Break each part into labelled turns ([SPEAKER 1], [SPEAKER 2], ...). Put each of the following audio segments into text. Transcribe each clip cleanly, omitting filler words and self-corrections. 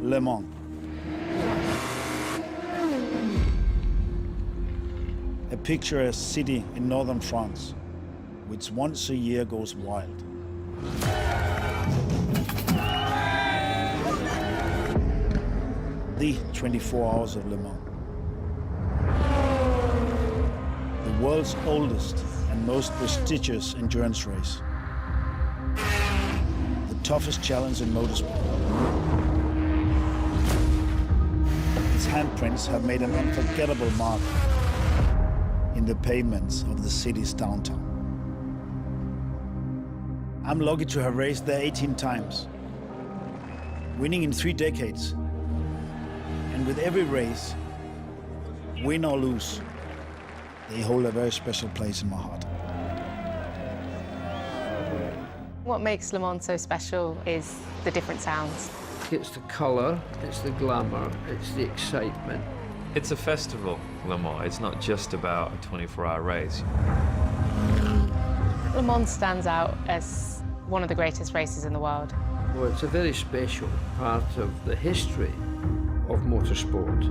[SPEAKER 1] Le Mans. A picturesque city in northern France, which once a year goes wild. The 24 Hours of Le Mans. The world's oldest and most prestigious endurance race. The toughest challenge in motorsport. Its handprints have made an unforgettable mark in the pavements of the city's downtown. I'm lucky to have raced there 18 times, winning in 3 decades. And with every race, win or lose, they hold a very special place in my heart.
[SPEAKER 2] What makes Le Mans so special is the different sounds.
[SPEAKER 3] It's the colour, it's the glamour, it's the excitement.
[SPEAKER 4] It's a festival, Le Mans. It's not just about a 24-hour race.
[SPEAKER 2] Le Mans stands out as one of the greatest races in the world.
[SPEAKER 3] Well, it's a very special part of the history of motorsport.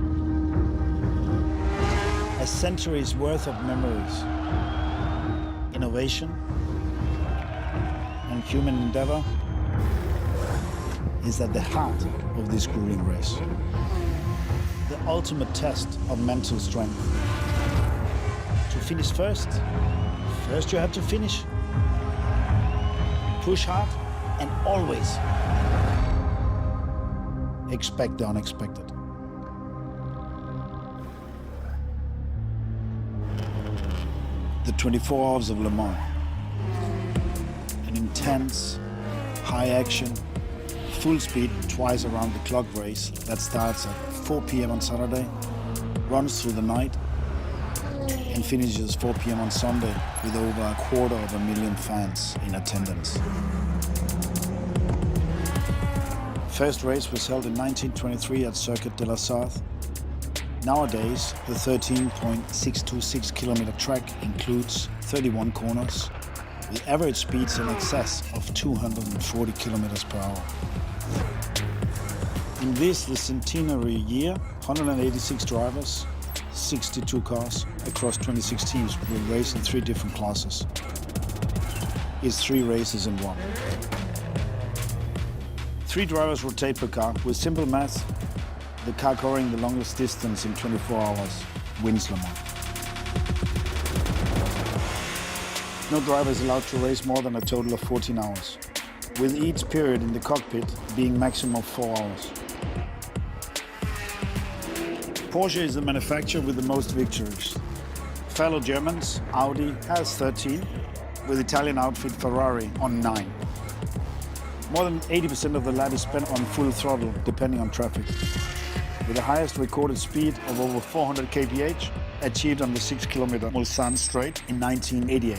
[SPEAKER 1] A century's worth of memories, innovation, and human endeavor is at the heart of this grueling race. The ultimate test of mental strength. To finish first you have to finish. Push hard and always expect the unexpected. The 24 Hours of Le Mans. An intense, high-action, full-speed, twice-around-the-clock race that starts at 4 p.m. on Saturday, runs through the night, and finishes 4 p.m. on Sunday with over 250,000 fans in attendance. First race was held in 1923 at Circuit de la Sarthe. Nowadays, the 13.626 kilometer track includes 31 corners, with average speeds in excess of 240 kilometers per hour. In this, the centenary year, 186 drivers, 62 cars across 26 teams will race in 3 different classes. It's 3 races in one. 3 drivers rotate per car. With simple math, the car covering the longest distance in 24 hours wins Le Mans. No driver is allowed to race more than a total of 14 hours, with each period in the cockpit being maximum 4 hours. Porsche is the manufacturer with the most victories. Fellow Germans, Audi has 13, with Italian outfit Ferrari on 9. More than 80% of the lap is spent on full throttle, depending on traffic, with the highest recorded speed of over 400 kph achieved on the 6-kilometer Mulsanne Straight in 1988.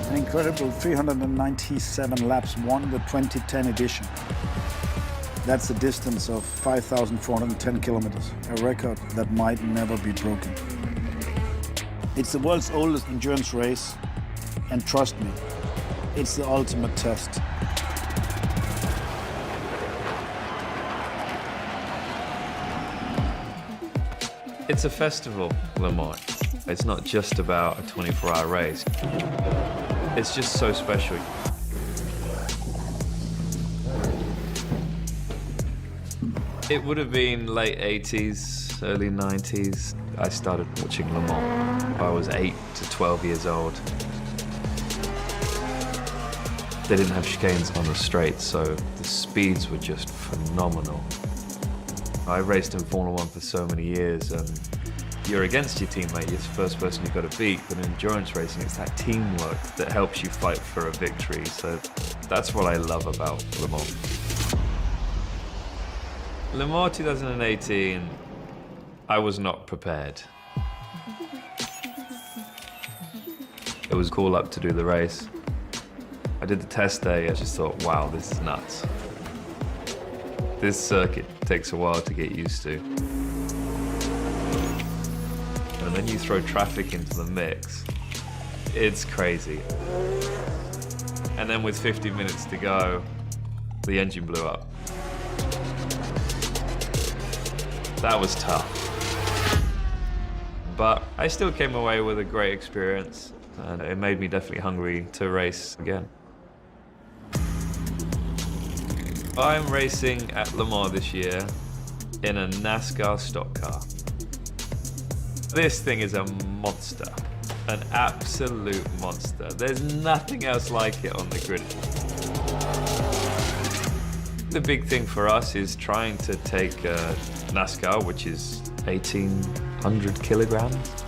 [SPEAKER 1] An incredible 397 laps won the 2010 edition. That's a distance of 5,410 kilometers, a record that might never be broken. It's the world's oldest endurance race, and trust me, it's the ultimate test.
[SPEAKER 4] It's a festival, Le Mans. It's not just about a 24-hour race. It's just so special. It would have been late 80s, early 90s. I started watching Le Mans. I was 8 to 12 years old. They didn't have chicanes on the straight, so the speeds were just phenomenal. I raced in Formula One for so many years, and you're against your teammate. You're the first person you've got to beat. But in endurance racing, it's that teamwork that helps you fight for a victory. So that's what I love about Le Mans. Le Mans 2018, I was not prepared. It was cool up to do the race. I did the test day, I just thought, wow, this is nuts. This circuit takes a while to get used to. And then you throw traffic into the mix. It's crazy. And then with 50 minutes to go, the engine blew up. That was tough. But I still came away with a great experience, and it made me definitely hungry to race again. I'm racing at Le Mans this year in a NASCAR stock car. This thing is a monster, an absolute monster. There's nothing else like it on the grid. The big thing for us is trying to take NASCAR, which is 1,800 kilograms,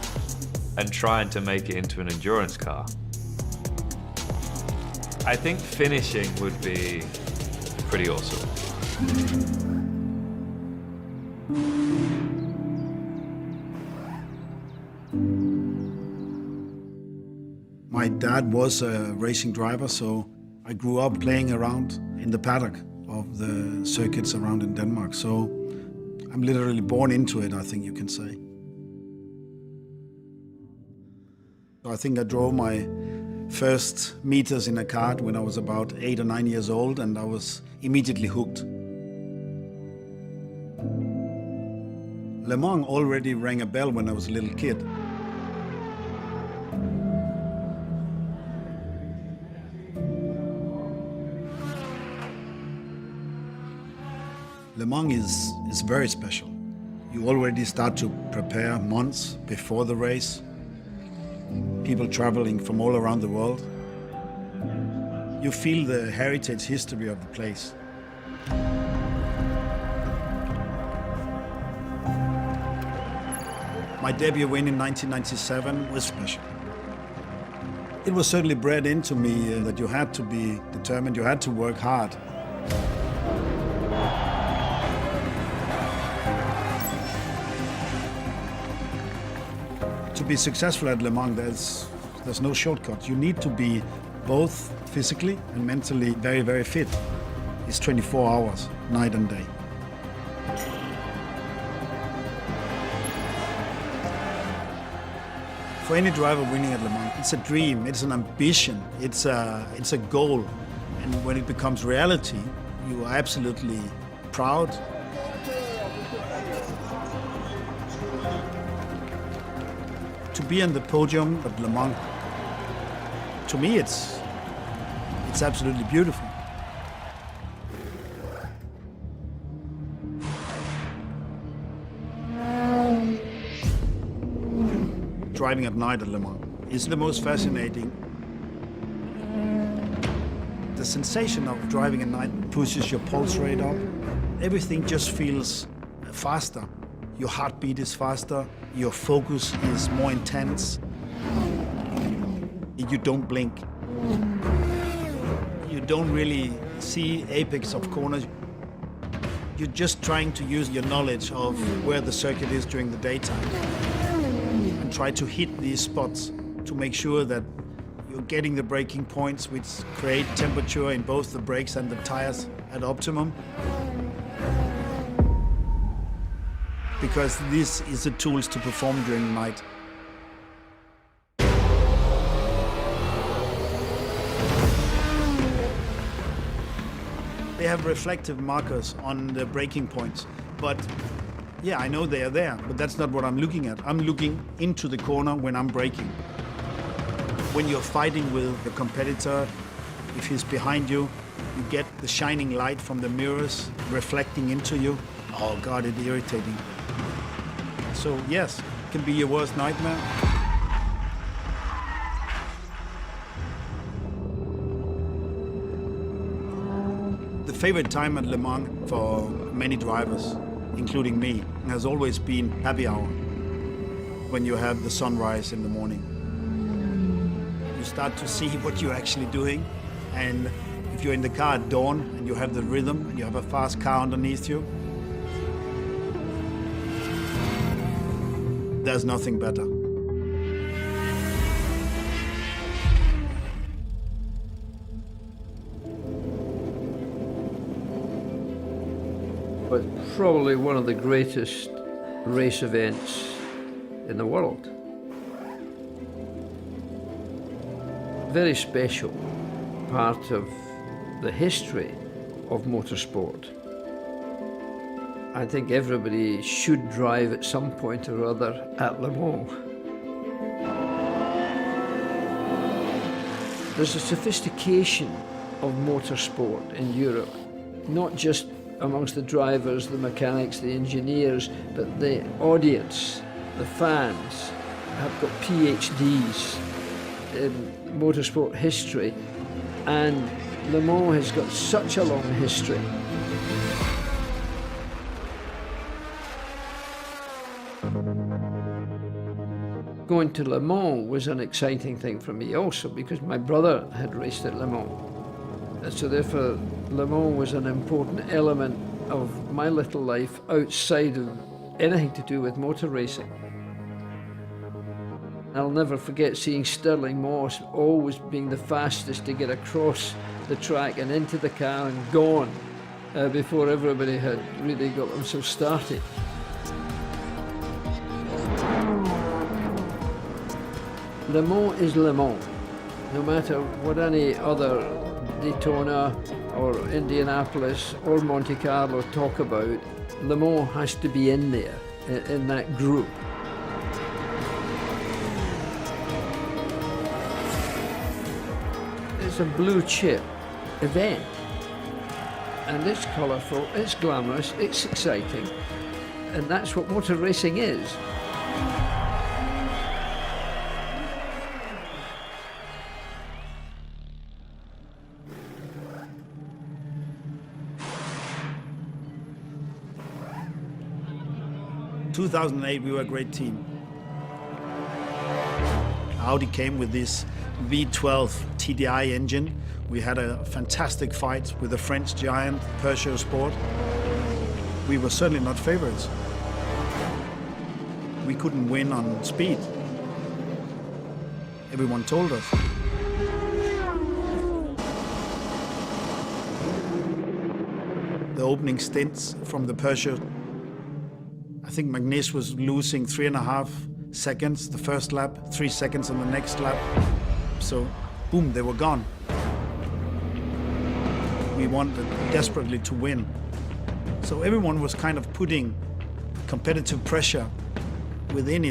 [SPEAKER 4] and trying to make it into an endurance car. I think finishing would be pretty awesome.
[SPEAKER 1] My dad was a racing driver, so I grew up playing around in the paddock of the circuits around in Denmark. So I'm literally born into it, I think you can say. I think I drove my first meters in a kart when I was about 8 or 9 years old, and I was immediately hooked. Le Mans already rang a bell when I was a little kid. Le Mans is very special. You already start to prepare months before the race. People traveling from all around the world. You feel the heritage history of the place. My debut win in 1997 was special. It was certainly bred into me that you had to be determined, you had to work hard. To be successful at Le Mans, there's no shortcut. You need to be both physically and mentally very, very fit. It's 24 hours, night and day. For any driver winning at Le Mans, it's a dream, it's an ambition, it's a goal. And when it becomes reality, you are absolutely proud. To be on the podium at Le Mans, to me it's absolutely beautiful. Driving at night at Le Mans is the most fascinating. The sensation of driving at night pushes your pulse rate up. Everything just feels faster. Your heartbeat is faster, your focus is more intense. You don't blink. You don't really see apex of corners. You're just trying to use your knowledge of where the circuit is during the daytime and try to hit these spots to make sure that you're getting the braking points which create temperature in both the brakes and the tires at optimum. Because this is the tools to perform during the night. They have reflective markers on the braking points, but yeah, I know they are there, but that's not what I'm looking at. I'm looking into the corner when I'm braking. When you're fighting with the competitor, if he's behind you, you get the shining light from the mirrors reflecting into you. Oh God, it's irritating. So yes, it can be your worst nightmare. The favorite time at Le Mans for many drivers, including me, has always been happy hour, when you have the sunrise in the morning. You start to see what you're actually doing, and if you're in the car at dawn and you have the rhythm and you have a fast car underneath you, there's nothing better.
[SPEAKER 3] But probably one of the greatest race events in the world. Very special part of the history of motorsport. I think everybody should drive at some point or other at Le Mans. There's a sophistication of motorsport in Europe, not just amongst the drivers, the mechanics, the engineers, but the audience, the fans, have got PhDs in motorsport history, and Le Mans has got such a long history. Going to Le Mans was an exciting thing for me also because my brother had raced at Le Mans. So therefore, Le Mans was an important element of my little life outside of anything to do with motor racing. I'll never forget seeing Stirling Moss always being the fastest to get across the track and into the car and gone before everybody had really got themselves started. Le Mans is Le Mans. No matter what any other Daytona or Indianapolis or Monte Carlo talk about, Le Mans has to be in there, in that group. It's a blue chip event, and it's colourful, it's glamorous, it's exciting, and that's what motor racing is.
[SPEAKER 1] In 2008, we were a great team. Audi came with this V12 TDI engine. We had a fantastic fight with the French giant Peugeot Sport. We were certainly not favorites. We couldn't win on speed. Everyone told us. The opening stints from the Peugeot, I think Magnus was losing 3.5 seconds the first lap, 3 seconds on the next lap. So, boom, they were gone. We wanted desperately to win. So everyone was kind of putting competitive pressure within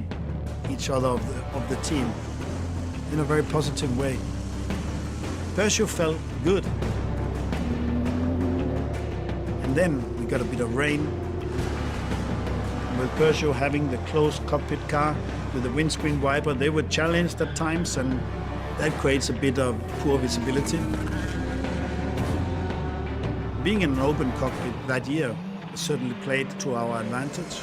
[SPEAKER 1] each other of the team in a very positive way. Peugeot felt good. And then we got a bit of rain. With Peugeot having the closed cockpit car with the windscreen wiper, they were challenged at times, and that creates a bit of poor visibility. Being in an open cockpit that year certainly played to our advantage.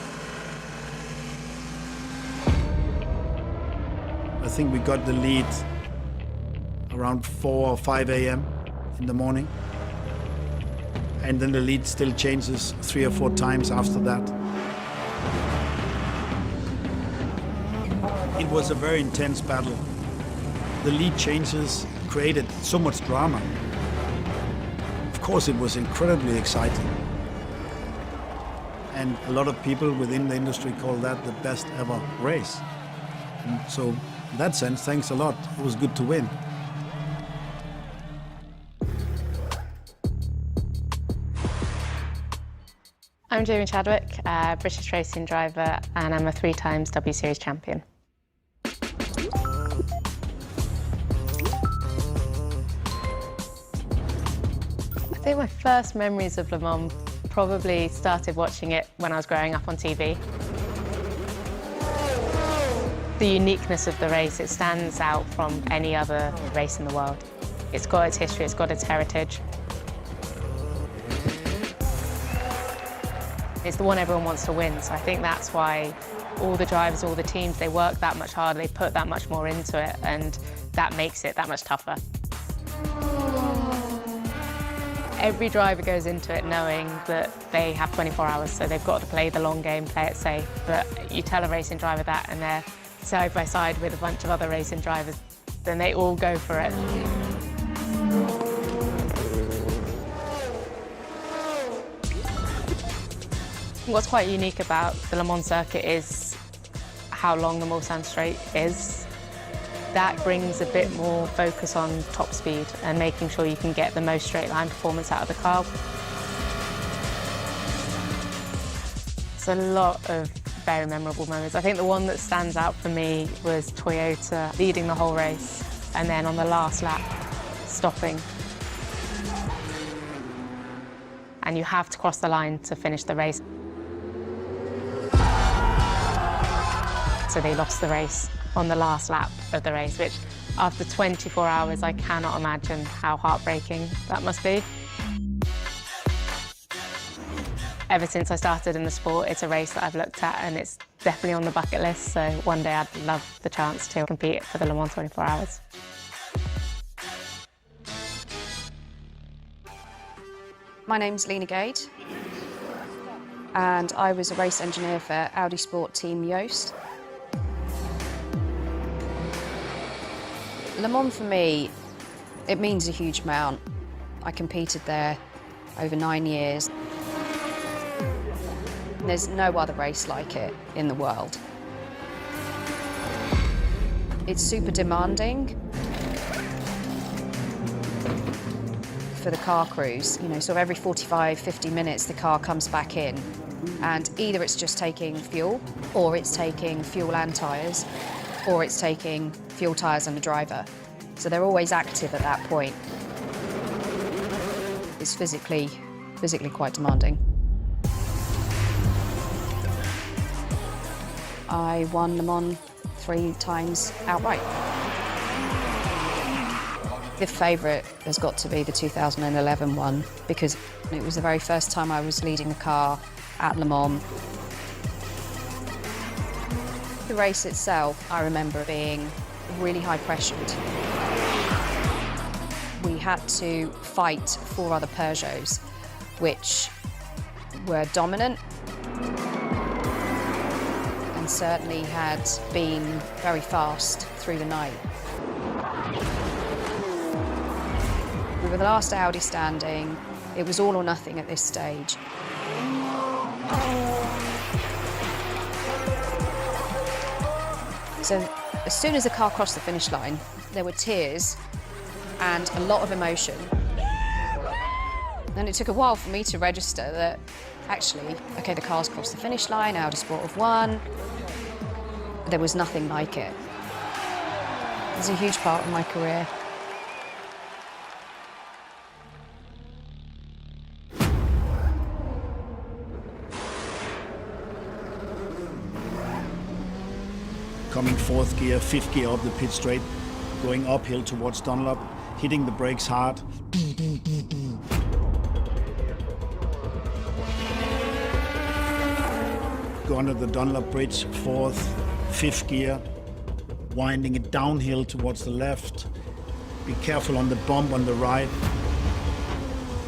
[SPEAKER 1] I think we got the lead around 4 or 5 a.m. in the morning. And then the lead still changes 3 or 4 times after that. It was a very intense battle. The lead changes created so much drama. Of course, it was incredibly exciting. And a lot of people within the industry call that the best ever race. And so, in that sense, thanks a lot. It was good to win.
[SPEAKER 2] I'm Jamie Chadwick, a British racing driver, and I'm a 3 times W Series champion. I think my first memories of Le Mans probably started watching it when I was growing up on TV. The uniqueness of the race, it stands out from any other race in the world. It's got its history, it's got its heritage. It's the one everyone wants to win, so I think that's why all the drivers, all the teams, they work that much harder, they put that much more into it, and that makes it that much tougher. Every driver goes into it knowing that they have 24 hours, so they've got to play the long game, play it safe. But you tell a racing driver that and they're side by side with a bunch of other racing drivers, then they all go for it. What's quite unique about the Le Mans circuit is how long the Mulsanne Straight is. That brings a bit more focus on top speed and making sure you can get the most straight line performance out of the car. There's a lot of very memorable moments. I think the one that stands out for me was Toyota leading the whole race and then on the last lap, stopping. And you have to cross the line to finish the race. So they lost the race on the last lap of the race, which after 24 hours, I cannot imagine how heartbreaking that must be. Ever since I started in the sport, it's a race that I've looked at and it's definitely on the bucket list, so one day I'd love the chance to compete for the Le Mans 24 Hours.
[SPEAKER 5] My name's Lena Gade, and I was a race engineer for Audi Sport Team Joost. Le Mans for me, it means a huge amount. I competed there over 9 years. There's no other race like it in the world. It's super demanding for the car crews. You know, sort of every 45, 50 minutes, the car comes back in, and either it's just taking fuel, or it's taking fuel and tyres, or it's taking fuel, tyres and a driver. So they're always active at that point. It's physically quite demanding. I won Le Mans 3 times outright. The favourite has got to be the 2011 one because it was the very first time I was leading a car at Le Mans. The race itself, I remember being really high pressured. We had to fight 4 other Peugeots, which were dominant and certainly had been very fast through the night. We were the last Audi standing. It was all or nothing at this stage. So as soon as the car crossed the finish line, there were tears and a lot of emotion. And it took a while for me to register that actually, okay, the car's crossed the finish line, Audi Sport have won. There was nothing like it. It was a huge part of my career.
[SPEAKER 1] Coming 4th gear, 5th gear up the pit straight, going uphill towards Dunlop, hitting the brakes hard. Go under the Dunlop bridge, 4th, 5th gear, winding it downhill towards the left. Be careful on the bump on the right.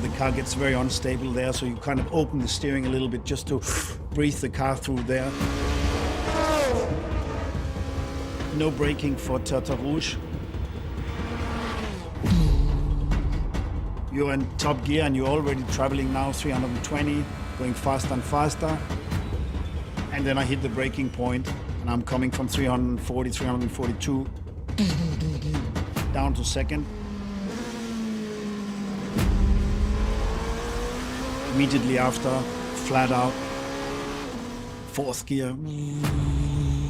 [SPEAKER 1] The car gets very unstable there, so you kind of open the steering a little bit just to breathe the car through there. No braking for Tata Rouge. You're in top gear and you're already traveling now 320, going faster and faster. And then I hit the braking point and I'm coming from 340, 342 down to 2nd. Immediately after, flat out, 4th gear,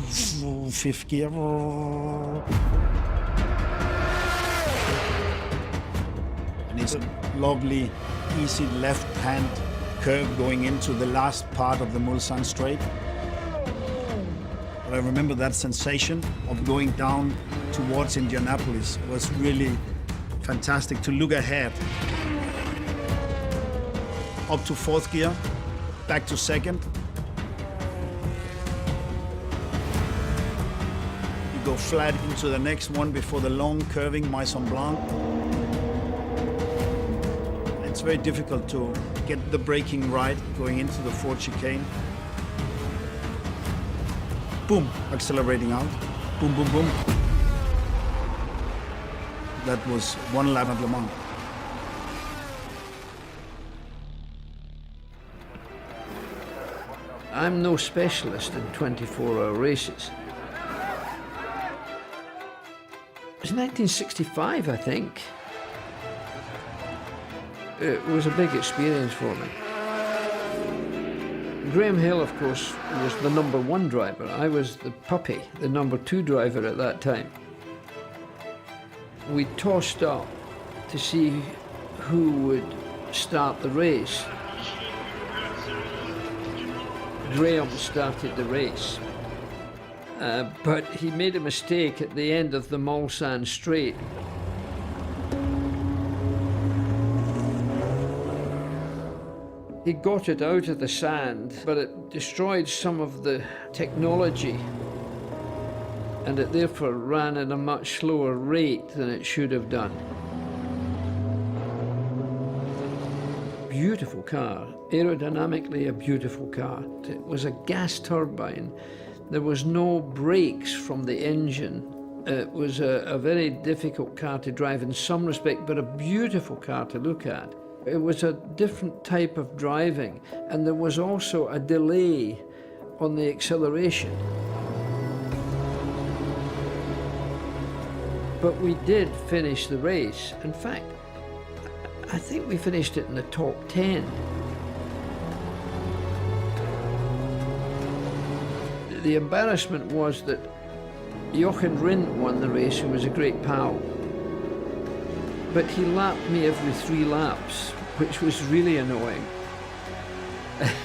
[SPEAKER 1] 5th gear. And it's a lovely, easy left-hand curve going into the last part of the Mulsanne straight. But I remember that sensation of going down towards Indianapolis was really fantastic to look ahead. Up to 4th gear, back to 2nd. You go flat into the next one before the long curving Maison Blanc. It's very difficult to get the braking right going into the Ford chicane. Boom, accelerating out. Boom, boom, boom. That was one lap at Le Mans.
[SPEAKER 3] I'm no specialist in 24-hour races. It was 1965, I think. It was a big experience for me. Graham Hill, of course, was the #1 driver. I was the puppy, the #2 driver at that time. We tossed up to see who would start the race. Graham started the race, but he made a mistake at the end of the Mulsanne Straight. He got it out of the sand, but it destroyed some of the technology, and it therefore ran at a much slower rate than it should have done. Beautiful car, aerodynamically a beautiful car. It was a gas turbine. There was no brakes from the engine. It was a very difficult car to drive in some respect, but a beautiful car to look at. It was a different type of driving, and there was also a delay on the acceleration. But we did finish the race. In fact, I think we finished it in the top 10. The embarrassment was that Jochen Rindt won the race, who was a great pal. But he lapped me every 3 laps, which was really annoying.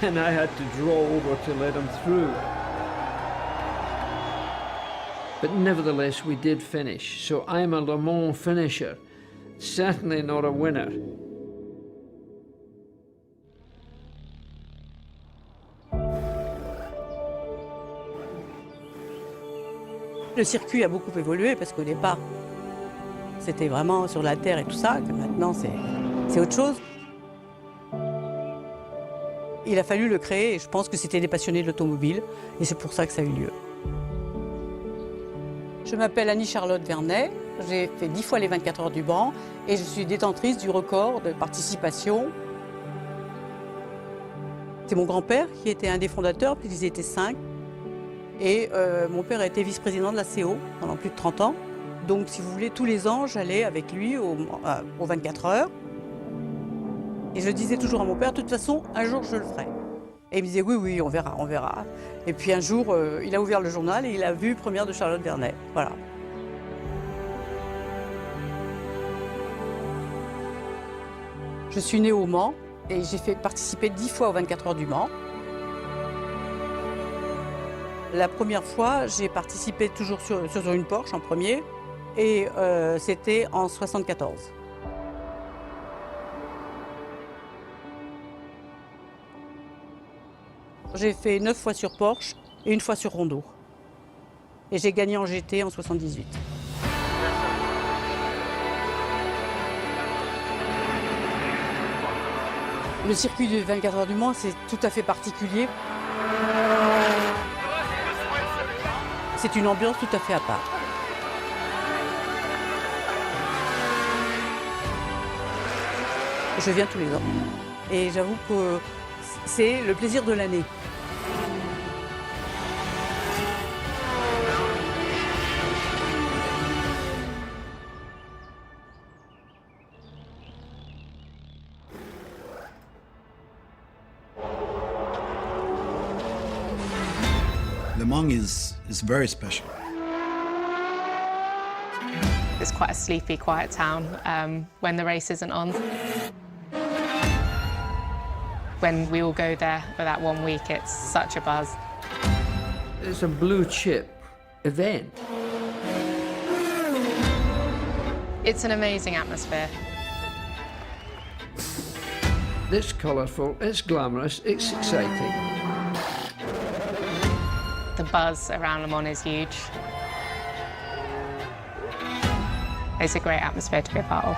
[SPEAKER 3] And I had to draw over to let him through. But nevertheless, we did finish. So I'm a Le Mans finisher, certainly not a winner.
[SPEAKER 6] Le circuit a beaucoup évolué parce qu'au départ, c'était vraiment sur la terre et tout ça, que maintenant c'est autre chose. Il a fallu le créer et je pense que c'était des passionnés de l'automobile et c'est pour ça que ça a eu lieu. Je m'appelle Annie-Charlotte Vernet, j'ai fait 10 fois les 24 heures du Mans et je suis détentrice du record de participation. C'est mon grand-père qui était un des fondateurs, puis ils étaient 5. Et mon père a été vice-président de la CO pendant plus de 30 ans. Donc, si vous voulez, tous les ans, j'allais avec lui aux 24 heures. Et je disais toujours à mon père, de toute façon, un jour, je le ferai. Et il me disait, oui, oui, on verra, on verra. Et puis un jour, il a ouvert le journal et il a vu première de Charlotte Vernet. Voilà. Je suis née au Mans et j'ai fait participer 10 fois aux 24 heures du Mans. La première fois, j'ai participé toujours sur une Porsche en premier, et c'était en 74. J'ai fait 9 fois sur Porsche et 1 fois sur Rondeau. Et j'ai gagné en GT en 78. Le circuit du 24 heures du Mans, c'est tout à fait particulier. C'est une ambiance tout à fait à part. Je viens tous les ans et j'avoue que c'est le plaisir de l'année.
[SPEAKER 1] Le Mans is very special.
[SPEAKER 2] It's quite a sleepy, quiet town when the race isn't on. When we all go there for that 1 week, it's such a buzz.
[SPEAKER 3] It's a blue chip event.
[SPEAKER 2] It's an amazing atmosphere.
[SPEAKER 3] It's colourful, it's glamorous, it's exciting.
[SPEAKER 2] The buzz around Le Mans is huge. It's a great atmosphere to be a part of.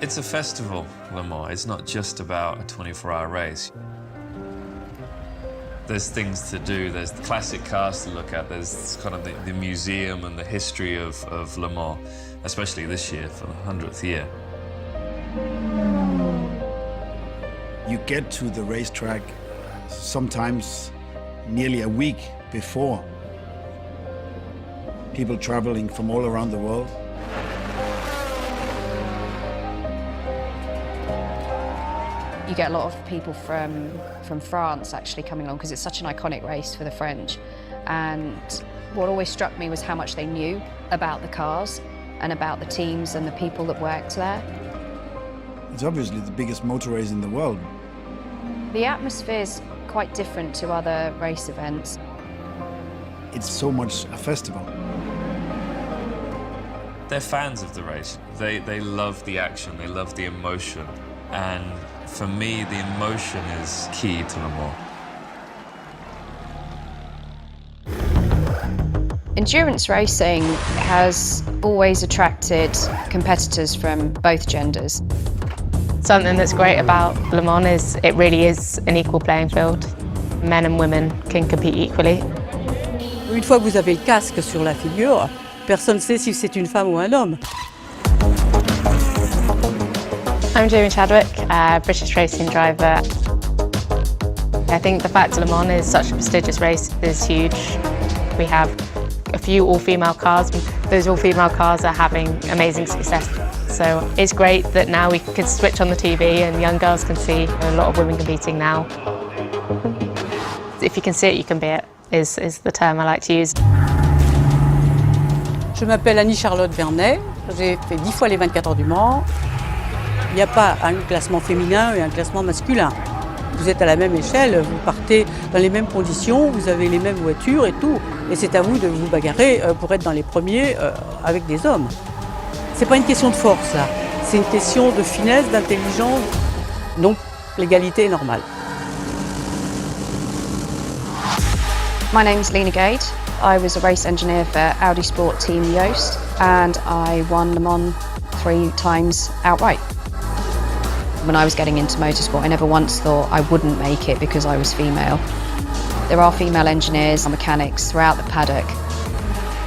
[SPEAKER 4] It's a festival, Le Mans. It's not just about a 24-hour race. There's things to do, there's the classic cars to look at, there's kind of the museum and the history of Le Mans, especially this year for the 100th year.
[SPEAKER 1] You get to the racetrack sometimes nearly a week before. people traveling from all around the world.
[SPEAKER 5] You get a lot of people from France actually coming along because it's such an iconic race for the French. And what always struck me was how much they knew about the cars and about the teams and the people that worked there.
[SPEAKER 1] It's obviously the biggest motor race in the world.
[SPEAKER 5] The atmosphere is quite different to other race events.
[SPEAKER 1] It's so much a festival.
[SPEAKER 4] They're fans of the race. They love the action, they love the emotion. And for me, the emotion is key to Le Mans.
[SPEAKER 5] Endurance racing has always attracted competitors from both genders.
[SPEAKER 2] Something that's great about Le Mans is it really is an equal playing field. Men and women can compete equally.
[SPEAKER 6] Une fois que vous avez le casque sur la figure, personne ne sait si c'est une femme ou un homme.
[SPEAKER 2] I'm Jamie Chadwick, a British racing driver. I think the fact Le Mans is such a prestigious race is huge. We have a few all-female cars. Those all-female cars are having amazing success. So it's great that now we can switch on the TV and young girls can see a lot of women competing now. If you can see it, you can be it, is the term I like to use.
[SPEAKER 6] Je m'appelle Annie-Charlotte Vernet, j'ai fait 10 fois les 24 heures du Mans. Il n'y a pas un classement féminin et un classement masculin. Vous êtes à la même échelle, vous partez dans les mêmes conditions, vous avez les mêmes voitures et tout. Et c'est à vous de vous bagarrer pour être dans les premiers avec des hommes. C'est pas une question de force là, c'est une question de finesse, d'intelligence. Donc l'égalité est normale.
[SPEAKER 5] My name's Lena Gade. I was a race engineer for Audi Sport Team Yoast and I won Le Mans 3 times outright. When I was getting into motorsport, I never once thought I wouldn't make it because I was female. There are female engineers and mechanics throughout the paddock.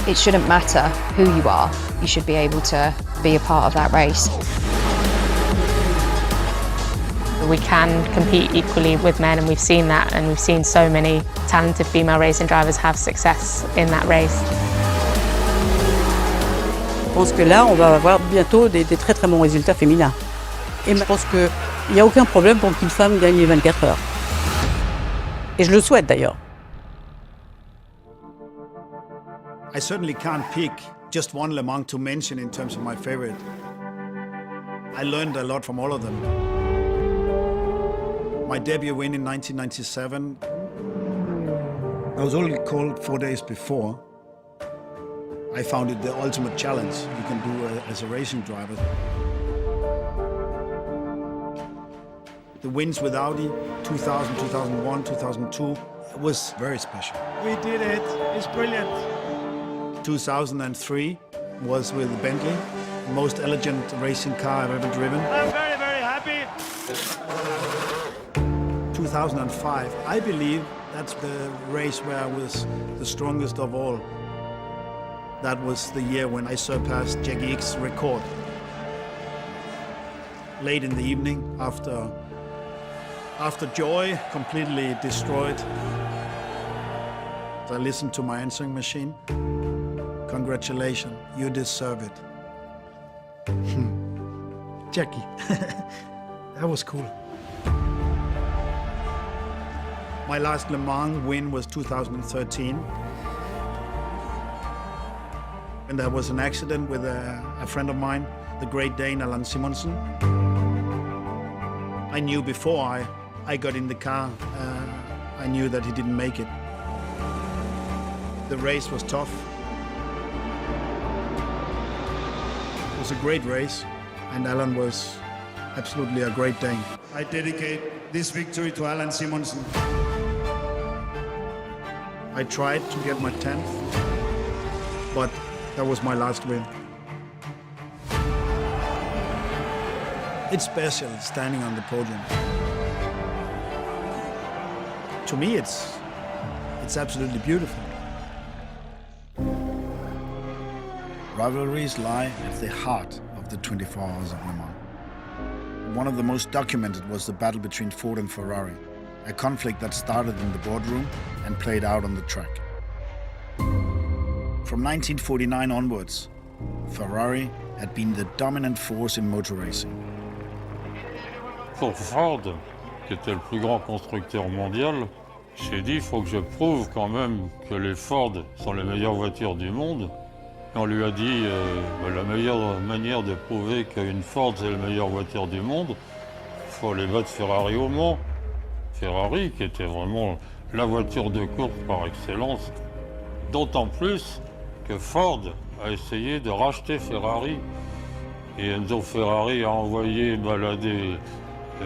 [SPEAKER 5] It shouldn't matter who you are, you should be able to be a part of that race.
[SPEAKER 2] We can compete equally with men and we've seen that, and we've seen so many talented female racing drivers have success in that race.
[SPEAKER 6] Je pense que là, on va avoir bientôt des très très bons résultats féminins. Et je pense qu'il n'y a aucun problème pour qu'une femme gagne les 24 heures. Et je le souhaite d'ailleurs.
[SPEAKER 1] I certainly can't pick just one Le Mans to mention in terms of my favorite. I learned a lot from all of them. My debut win in 1997, I was only called 4 days before. I found it the ultimate challenge you can do as a racing driver. The wins with Audi, 2000, 2001, 2002, it was very special. We did it, it's brilliant. 2003 was with Bentley, the most elegant racing car I've ever driven. I'm very, very happy. 2005, I believe that's the race where I was the strongest of all. That was the year when I surpassed Jackie Ick's record. Late in the evening, after joy completely destroyed, I listened to my answering machine. Congratulations, you deserve it. Jackie, that was cool. My last Le Mans win was 2013. And there was an accident with a friend of mine, the great Dane Allan Simonsen. I knew before I got in the car, I knew that he didn't make it. The race was tough. It was a great race, and Allan was absolutely a great Dane. I dedicate this victory to Allan Simonsen. I tried to get my 10th, but that was my last win. It's special standing on the podium. To me, it's absolutely beautiful. Rivalries lie at the heart of the 24 hours of Le Mans. One of the most documented was the battle between Ford and Ferrari, a conflict that started in the boardroom and played out on the track. From 1949 onwards, Ferrari had been the dominant force in motor racing.
[SPEAKER 7] Pour Ford, qui était le plus grand constructeur mondial, j'ai dit il faut que je prouve quand même que les Ford sont les meilleures voitures du monde. Et on lui a dit la meilleure manière de prouver qu'une Ford c'est la meilleure voiture du monde, il faut aller battre Ferrari au Mans. Ferrari qui était vraiment la voiture de course par excellence. D'autant plus que Ford a essayé de racheter Ferrari. Et Enzo Ferrari a envoyé balader.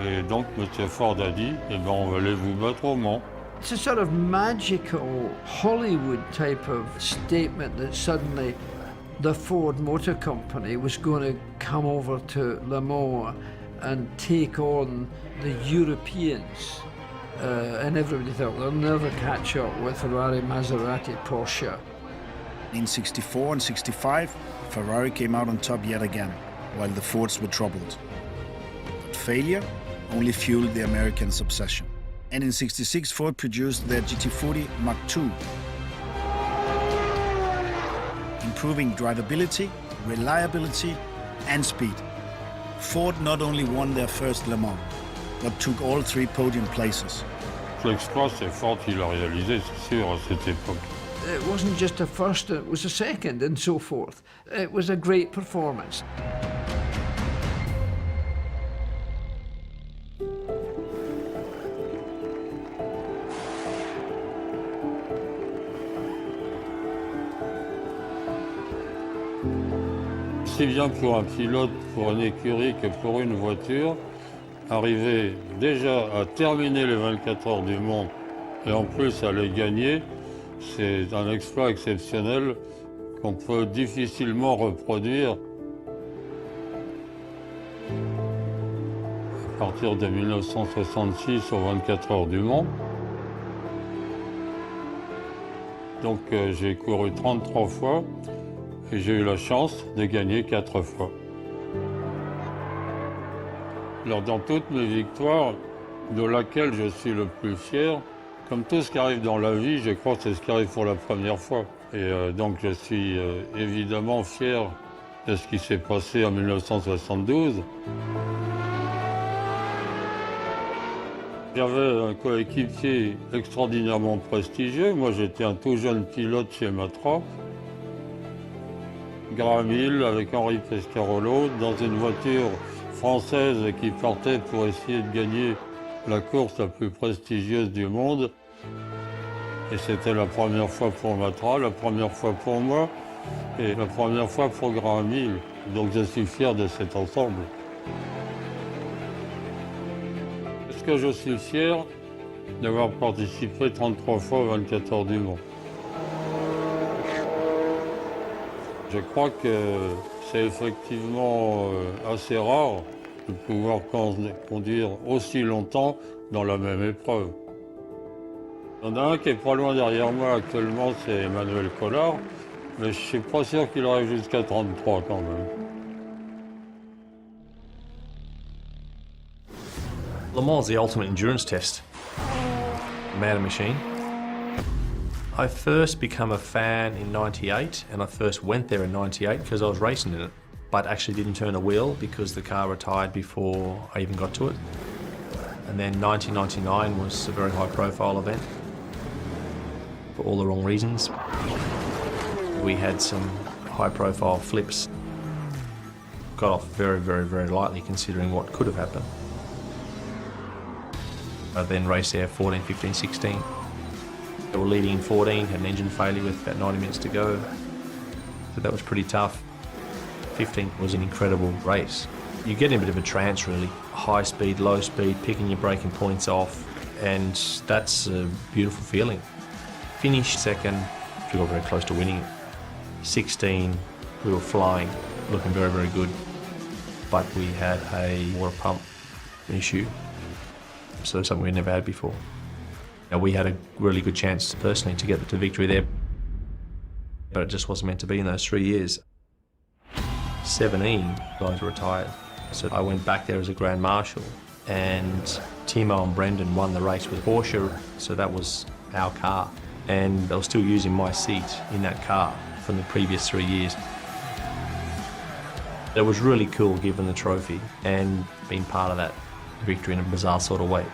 [SPEAKER 7] Et donc M. Ford a dit, eh ben, on va aller vous battre au Mans.
[SPEAKER 3] It's a sort of magical Hollywood type of statement that suddenly the Ford Motor Company was going to come over to Le Mans and take on the Europeans. And everybody thought they'll never catch up with Ferrari, Maserati, Porsche.
[SPEAKER 1] In 64 and 65, Ferrari came out on top yet again, while the Fords were troubled. But failure only fueled the Americans' obsession. And in 66, Ford produced their GT40 Mark II, improving drivability, reliability, and speed. Ford not only won their first Le Mans, but took all 3 podium places.
[SPEAKER 7] L'exploit, c'est Ford qui l'a réalisé, c'est sûr, à cette époque.
[SPEAKER 3] It wasn't just a first, it was a second, and so forth. It was a great performance.
[SPEAKER 7] Aussi bien pour un pilote, pour une écurie que pour une voiture, arriver déjà à terminer les 24 heures du Mans et en plus à les gagner, c'est un exploit exceptionnel qu'on peut difficilement reproduire. À partir de 1966 aux 24 heures du Mans. Donc j'ai couru 33 fois et j'ai eu la chance de gagner 4 fois. Alors dans toutes mes victoires, de laquelle je suis le plus fier, comme tout ce qui arrive dans la vie, je crois que c'est ce qui arrive pour la première fois. Et donc je suis évidemment fier de ce qui s'est passé en 1972. J'avais un coéquipier extraordinairement prestigieux. Moi, j'étais un tout jeune pilote chez MAZDA. Graham Hill avec Henri Pescarolo dans une voiture française qui partait pour essayer de gagner la course la plus prestigieuse du monde. Et c'était la première fois pour MAZDA, la première fois pour moi et la première fois pour Graham Hill. Donc je suis fier de cet ensemble. Est-ce que je suis fier d'avoir participé 33 fois aux 24 heures du Mans? Je crois que c'est effectivement assez rare de pouvoir conduire aussi longtemps dans la même épreuve. Il y en a un qui est pas loin derrière moi actuellement, c'est Emmanuel Collard, mais je suis pas sûr qu'il arrive jusqu'à 33 quand même.
[SPEAKER 8] Le Mans is the ultimate endurance test. Man machine. I first became a fan in '98, and I first went there in '98 because I was racing in it, but actually didn't turn a wheel because the car retired before I even got to it. And then 1999 was a very high-profile event for all the wrong reasons. We had some high-profile flips. Got off very, very, very lightly considering what could have happened. I then raced there 14, 15, 16. They were leading in 14, had an engine failure with about 90 minutes to go. So that was pretty tough. 15 was an incredible race. You get in a bit of a trance really. High speed, low speed, picking your braking points off, and that's a beautiful feeling. Finished second, we got very close to winning it. 16, we were flying, looking very, very good. But we had a water pump issue. So something we'd never had before. Now, we had a really good chance personally to get to victory there, but it just wasn't meant to be in those 3 years. 17 guys retired, so I went back there as a Grand Marshal, and Timo and Brendan won the race with Porsche, so that was our car, and they were still using my seat in that car from the previous 3 years. It was really cool given the trophy and being part of that victory in a bizarre sort of way.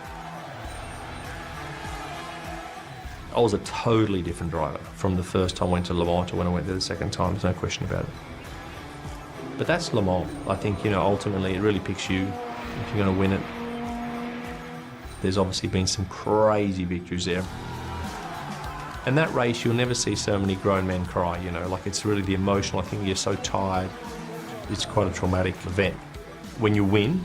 [SPEAKER 8] I was a totally different driver from the first time I went to Le Mans to when I went there the second time, there's no question about it. But that's Le Mans. I think, ultimately it really picks you if you're going to win it. There's obviously been some crazy victories there. And that race, you'll never see so many grown men cry, like it's really the emotional, I think you're so tired. It's quite a traumatic event. When you win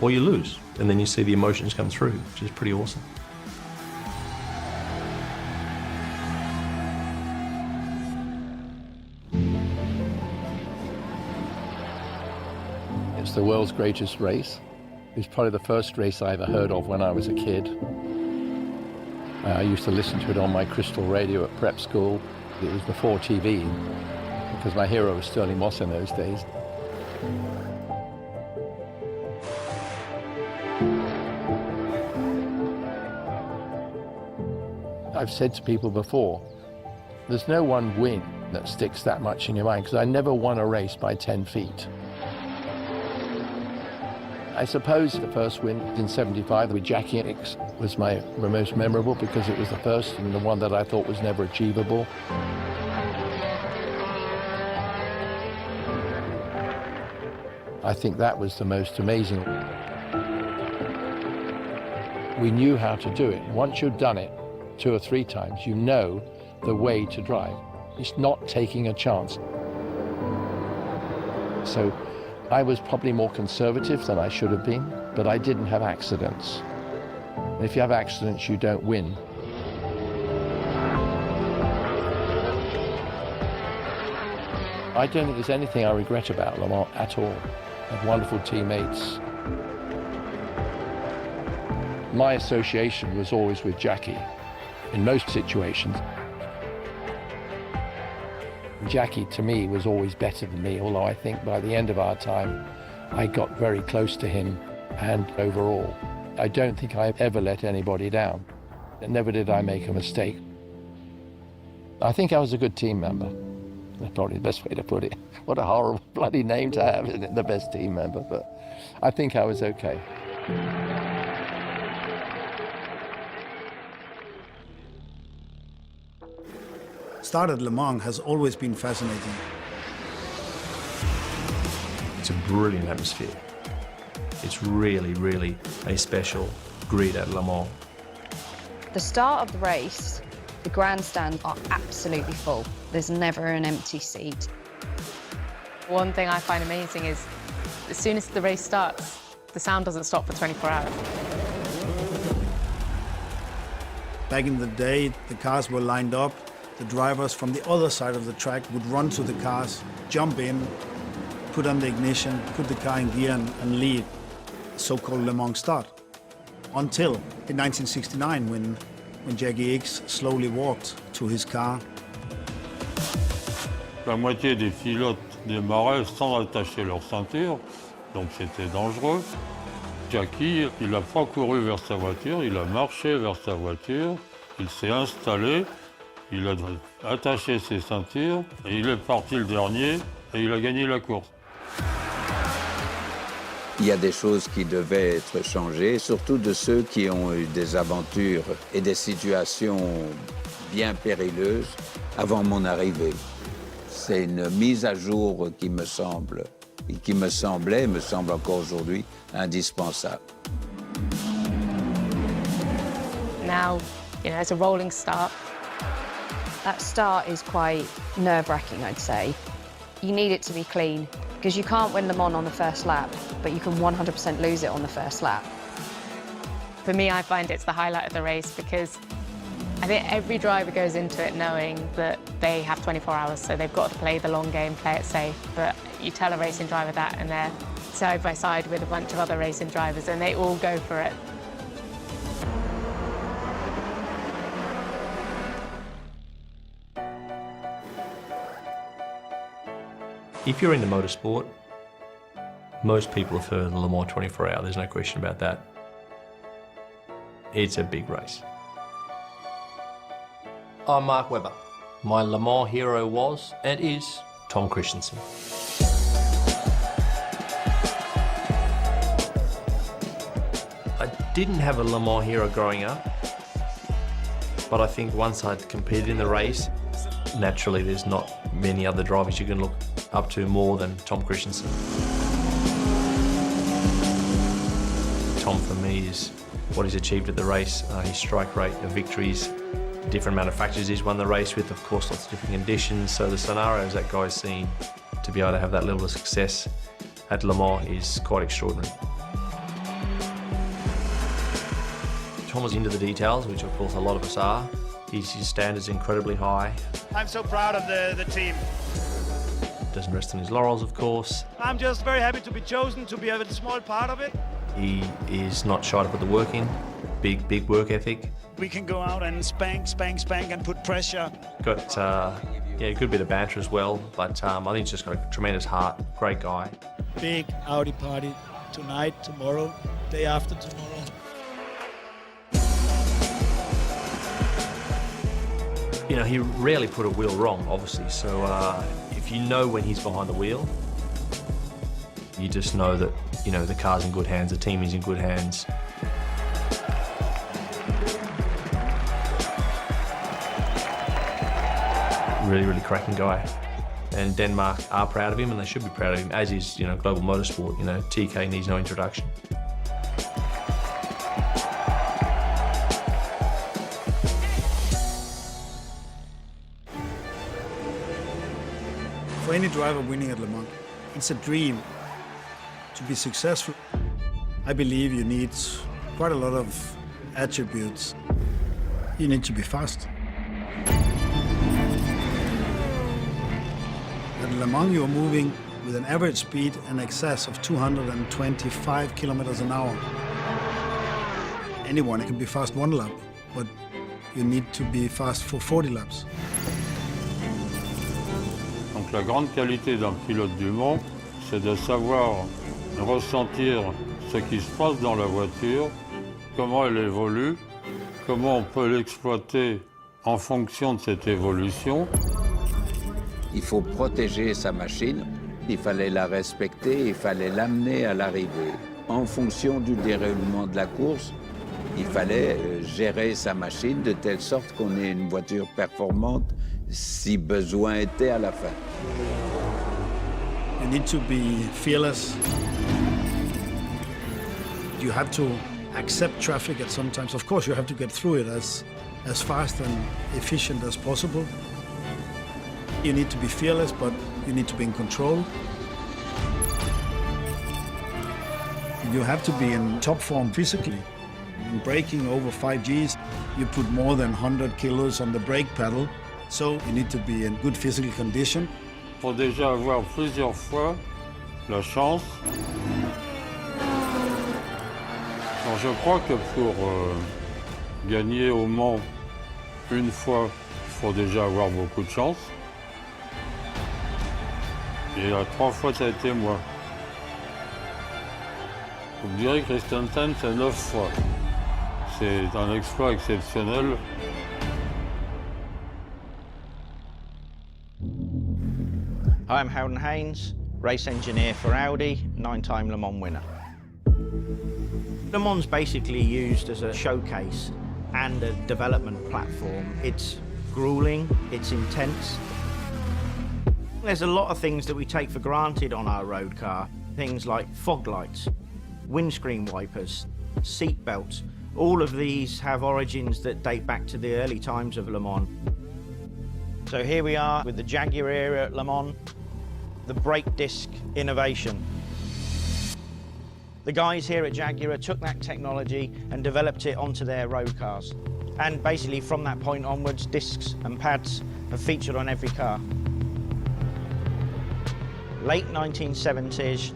[SPEAKER 8] or you lose, and then you see the emotions come through, which is pretty awesome.
[SPEAKER 9] It's the world's greatest race. It was probably the first race I ever heard of when I was a kid. I used to listen to it on my crystal radio at prep school. It was before TV, because my hero was Sterling Moss in those days. I've said to people before, there's no one win that sticks that much in your mind, because I never won a race by 10 feet. I suppose the first win in '75 with Jackie X was my most memorable, because it was the first and the one that I thought was never achievable. I think that was the most amazing. We knew how to do it. Once you've done it 2 or 3 times, you know the way to drive. It's not taking a chance. So I was probably more conservative than I should have been, but I didn't have accidents. And if you have accidents, you don't win. I don't think there's anything I regret about Le Mans at all. I have wonderful teammates. My association was always with Jackie in most situations. Jackie, to me, was always better than me, although I think by the end of our time, I got very close to him, and overall, I don't think I ever let anybody down. Never did I make a mistake. I think I was a good team member. That's probably the best way to put it. What a horrible bloody name to have, isn't it? The best team member, but I think I was okay.
[SPEAKER 1] Start at Le Mans has always been fascinating.
[SPEAKER 8] It's a brilliant atmosphere. It's really, really a special grid at Le Mans.
[SPEAKER 5] The start of the race, the grandstands are absolutely full. There's never an empty seat.
[SPEAKER 2] One thing I find amazing is as soon as the race starts, the sound doesn't stop for 24 hours.
[SPEAKER 1] Back in the day, the cars were lined up. The drivers from the other side of the track would run to the cars, jump in, put on the ignition, put the car in gear and lead, the so-called Le Mans start. Until in 1969, when Jackie X slowly walked to his car.
[SPEAKER 7] La moitié des pilotes démarraient sans attacher leur ceinture, donc c'était dangereux. Jackie, il a pas couru vers sa voiture, il a marché vers sa voiture, il s'est installé, il a attaché ses ceintures, et il est parti le dernier, et il a gagné la course.
[SPEAKER 10] Il y a des choses qui devaient être changées, surtout de ceux qui ont eu des aventures et des situations bien périlleuses avant mon arrivée. C'est une mise à jour qui me semble, et qui me semblait, me semble encore aujourd'hui, indispensable.
[SPEAKER 2] Now, it's a rolling start.
[SPEAKER 5] That start is quite nerve-wracking, I'd say. You need it to be clean, because you can't win Le Mans on the first lap, but you can 100% lose it on the first lap.
[SPEAKER 2] For me, I find it's the highlight of the race because I think every driver goes into it knowing that they have 24 hours, so they've got to play the long game, play it safe. But you tell a racing driver that and they're side by side with a bunch of other racing drivers and they all go for it.
[SPEAKER 8] If you're into motorsport, most people have heard of the Le Mans 24 Hour, there's no question about that. It's a big race.
[SPEAKER 11] I'm Mark Webber.
[SPEAKER 8] My Le Mans hero was and is Tom Christensen. I didn't have a Le Mans hero growing up, but I think once I'd competed in the race, naturally there's not many other drivers you can look up to more than Tom Christensen. Tom for me is what he's achieved at the race, his strike rate of victories, different manufacturers he's won the race with, of course lots of different conditions, so the scenarios that guy's seen to be able to have that level of success at Le Mans is quite extraordinary. Tom was into the details, which of course a lot of us are. His standards incredibly high.
[SPEAKER 1] I'm so proud of the team.
[SPEAKER 8] Doesn't rest on his laurels, of course.
[SPEAKER 1] I'm just very happy to be chosen to be a small part of it.
[SPEAKER 8] He is not shy to put the work in. Big work ethic.
[SPEAKER 1] We can go out and spank and put pressure.
[SPEAKER 8] Got a good bit of banter as well, but I think he's just got a tremendous heart. Great guy.
[SPEAKER 11] Big Audi party tonight, tomorrow, day after tomorrow.
[SPEAKER 8] You know, he rarely put a wheel wrong, obviously, so if you know when he's behind the wheel, you just know that, you know, the car's in good hands, the team is in good hands. Really cracking guy. And Denmark are proud of him, and they should be proud of him, as is, you know, global motorsport. You know, TK needs no introduction.
[SPEAKER 1] For any driver winning at Le Mans, it's a dream to be successful. I believe you need quite a lot of attributes. You need to be fast. At Le Mans, you're moving with an average speed in excess of 225 kilometers an hour. Anyone can be fast one lap, but you need to be fast for 40 laps.
[SPEAKER 7] Donc la grande qualité d'un pilote du Mans, c'est de savoir ressentir ce qui se passe dans la voiture, comment elle évolue, comment on peut l'exploiter en fonction de cette évolution.
[SPEAKER 10] Il faut protéger sa machine, il fallait la respecter, il fallait l'amener à l'arrivée. En fonction du déroulement de la course, il fallait gérer sa machine de telle sorte qu'on ait une voiture performante si besoin était à la fin.
[SPEAKER 1] You need to be fearless. You have to accept traffic at some times. Of course, you have to get through it as fast and efficient as possible. You need to be fearless, but you need to be in control. You have to be in top form physically. In braking over 5 Gs, you put more than 100 kilos on the brake pedal, so you need to be in good physical condition.
[SPEAKER 7] Il faut déjà avoir plusieurs fois la chance. Alors je crois que pour gagner au Mans une fois, il faut déjà avoir beaucoup de chance. Et la 3 fois, ça a été moi. Vous me direz que Christensen, c'est 9 fois. C'est un exploit exceptionnel.
[SPEAKER 12] Hi, I'm Howden Haynes, race engineer for Audi, 9-time Le Mans winner. Le Mans is basically used as a showcase and a development platform. It's grueling, it's intense. There's a lot of things that we take for granted on our road car. Things like fog lights, windscreen wipers, seat belts. All of these have origins that date back to the early times of Le Mans. So here we are with the Jaguar era at Le Mans, the brake disc innovation. The guys here at Jaguar took that technology and developed it onto their road cars. And basically from that point onwards, discs and pads have featured on every car. Late 1970s,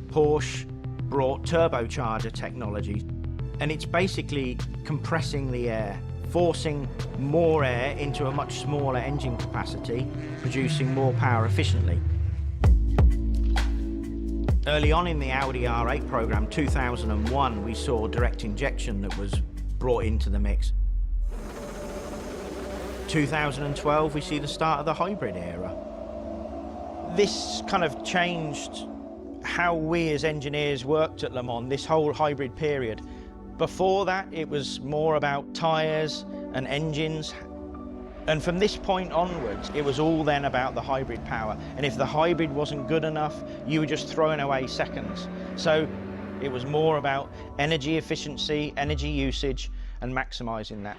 [SPEAKER 12] Porsche brought turbocharger technology, and it's basically compressing the air, forcing more air into a much smaller engine capacity, producing more power efficiently. Early on in the Audi R8 program, 2001, we saw direct injection that was brought into the mix. 2012, we see the start of the hybrid era. This kind of changed how we as engineers worked at Le Mans, this whole hybrid period. Before that, it was more about tyres and engines. And from this point onwards, it was all then about the hybrid power. And if the hybrid wasn't good enough, you were just throwing away seconds. So it was more about energy efficiency, energy usage, and maximising that.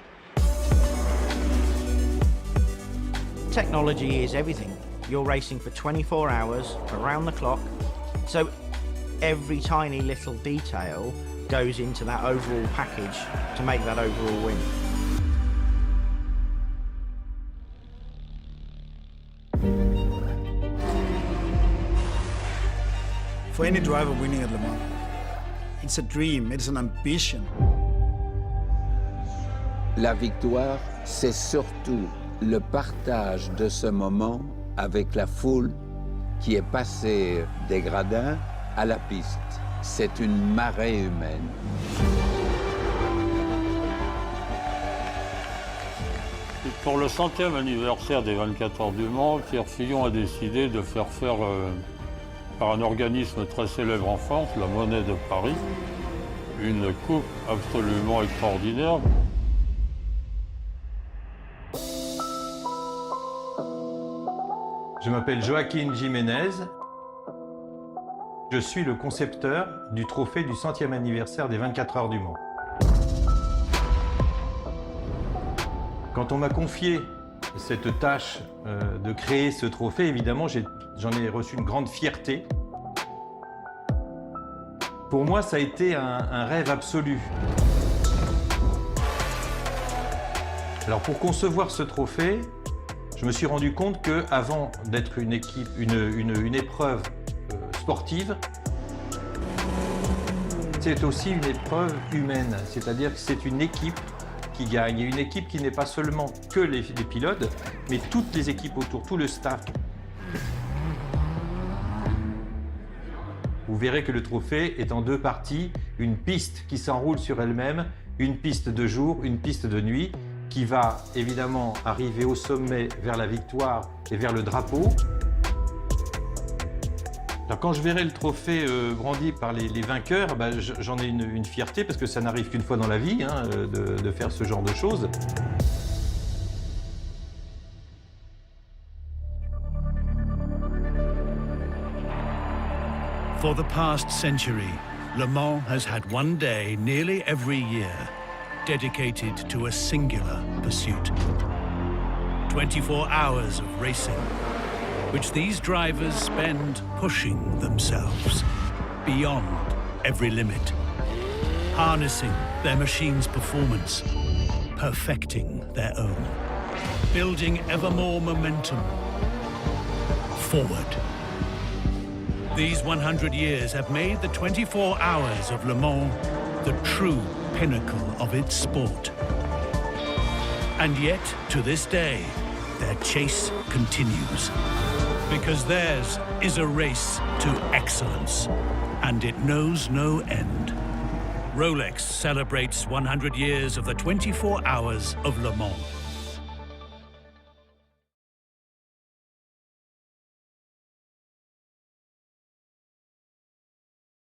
[SPEAKER 12] Technology is everything. You're racing for 24 hours, around the clock. So every tiny little detail goes into that overall package to make that overall win.
[SPEAKER 1] For any driver winning at Le Mans, it's a dream, it's an ambition.
[SPEAKER 10] La victoire, c'est surtout le partage de ce moment avec la foule qui est passée des gradins à la piste. C'est une marée humaine.
[SPEAKER 7] Et pour le 100e anniversaire des 24 heures du Mans, Pierre Fillon a décidé de faire par un organisme très célèbre en France, la Monnaie de Paris, une coupe absolument extraordinaire.
[SPEAKER 13] Je m'appelle Joaquin Jiménez. Je suis le concepteur du trophée du 100e anniversaire des 24 heures du Mans. Quand on m'a confié cette tâche de créer ce trophée, évidemment, j'en ai reçu une grande fierté. Pour moi, ça a été un rêve absolu. Alors, pour concevoir ce trophée, je me suis rendu compte qu'avant d'être une épreuve sportive, c'est aussi une épreuve humaine. C'est-à-dire que c'est une équipe qui gagne. Et une équipe qui n'est pas seulement que les pilotes, mais toutes les équipes autour, tout le staff. Vous verrez que le trophée est en deux parties. Une piste qui s'enroule sur elle-même, une piste de jour, une piste de nuit, qui va évidemment arriver au sommet vers la victoire et vers le drapeau. Alors quand je verrai le trophée brandi par les vainqueurs, j'en ai une fierté parce que ça n'arrive qu'une fois dans la vie de faire ce genre de choses.
[SPEAKER 14] For the past century, Le Mans has had one day nearly every year dedicated to a singular pursuit. 24 hours of racing, which these drivers spend pushing themselves beyond every limit, harnessing their machine's performance, perfecting their own, building ever more momentum forward. These 100 years have made the 24 hours of Le Mans the true pinnacle of its sport. And yet, to this day, their chase continues. Because theirs is a race to excellence, and it knows no end. Rolex celebrates 100 years of the 24 hours of Le Mans.